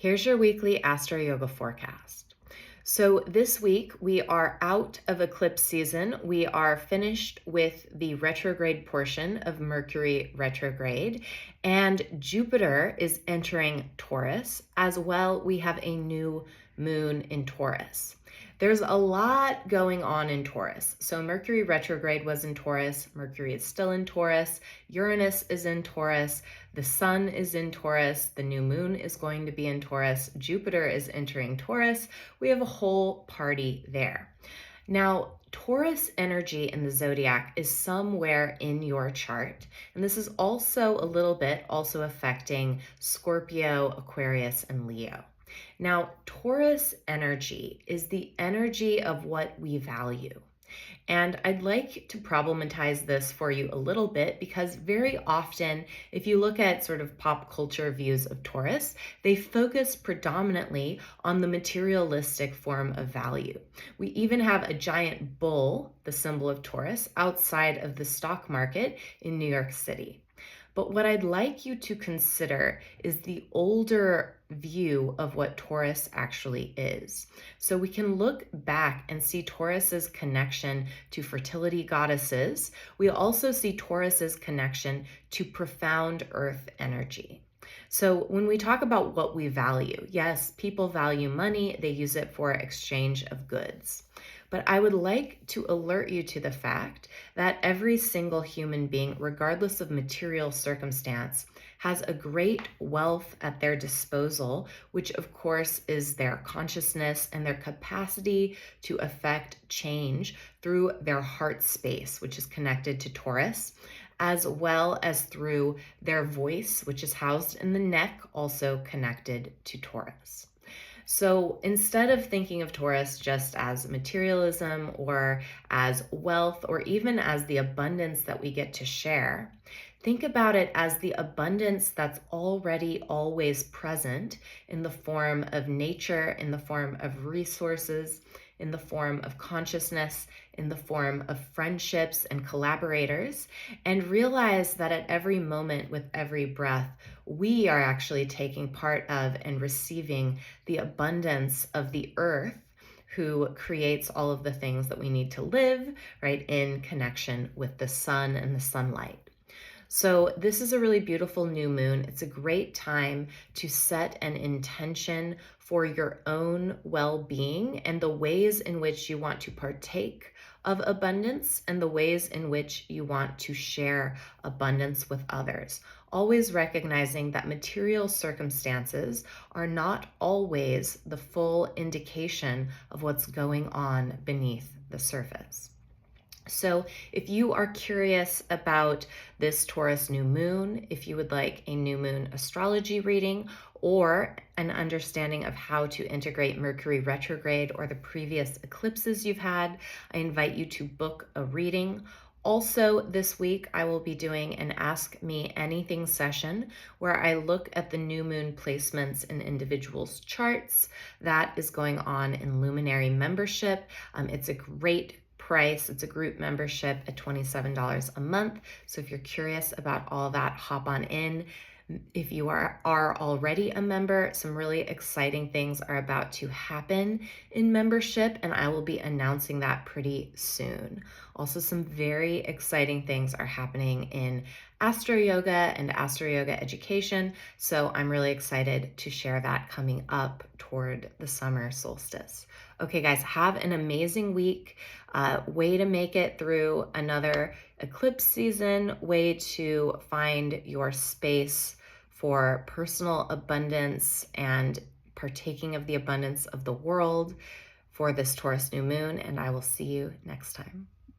Here's your weekly AstroYoga forecast. So this week we are out of eclipse season. We are finished with the retrograde portion of Mercury retrograde, and Jupiter is entering Taurus. As well, we have a new moon in Taurus. There's a lot going on in Taurus. So Mercury retrograde was in Taurus. Mercury is still in Taurus. Uranus is in Taurus. The sun is in Taurus. The new moon is going to be in Taurus. Jupiter is entering Taurus. We have a whole party there. Now, Taurus energy in the zodiac is somewhere in your chart. And this is also a little bit also affecting Scorpio, Aquarius, and Leo. Now, Taurus energy is the energy of what we value. And I'd like to problematize this for you a little bit because very often, if you look at sort of pop culture views of Taurus, they focus predominantly on the materialistic form of value. We even have a giant bull, the symbol of Taurus, outside of the stock market in New York City. But what I'd like you to consider is the older view of what Taurus actually is. So we can look back and see Taurus's connection to fertility goddesses. We also see Taurus's connection to profound earth energy. So when we talk about what we value, yes, people value money, they use it for exchange of goods. But I would like to alert you to the fact that every single human being, regardless of material circumstance, has a great wealth at their disposal, which of course is their consciousness and their capacity to affect change through their heart space, which is connected to Taurus, as well as through their voice, which is housed in the neck, also connected to Taurus. So instead of thinking of Taurus just as materialism or as wealth or even as the abundance that we get to share, think about it as the abundance that's already always present in the form of nature, in the form of resources, in the form of consciousness, in the form of friendships and collaborators, and realize that at every moment with every breath, we are actually taking part of and receiving the abundance of the earth who creates all of the things that we need to live, right, in connection with the sun and the sunlight. So this is a really beautiful new moon. It's a great time to set an intention for your own well-being and the ways in which you want to partake of abundance and the ways in which you want to share abundance with others. Always recognizing that material circumstances are not always the full indication of what's going on beneath the surface. So if you are curious about this Taurus new moon, if you would like a new moon astrology reading or an understanding of how to integrate Mercury retrograde or the previous eclipses you've had, I invite you to book a reading. Also this week, I will be doing an Ask Me Anything session where I look at the new moon placements in individuals' charts. That is going on in Luminary membership. It's a great price. It's a group membership at $27 a month. So if you're curious about all that, hop on in. If you are already a member, some really exciting things are about to happen in membership, and I will be announcing that pretty soon. Also, some very exciting things are happening in AstroYoga and AstroYoga education, so I'm really excited to share that coming up toward the summer solstice. Okay, guys, have an amazing week. Way to make it through another eclipse season, way to find your space for personal abundance and partaking of the abundance of the world for this Taurus new moon, and I will see you next time.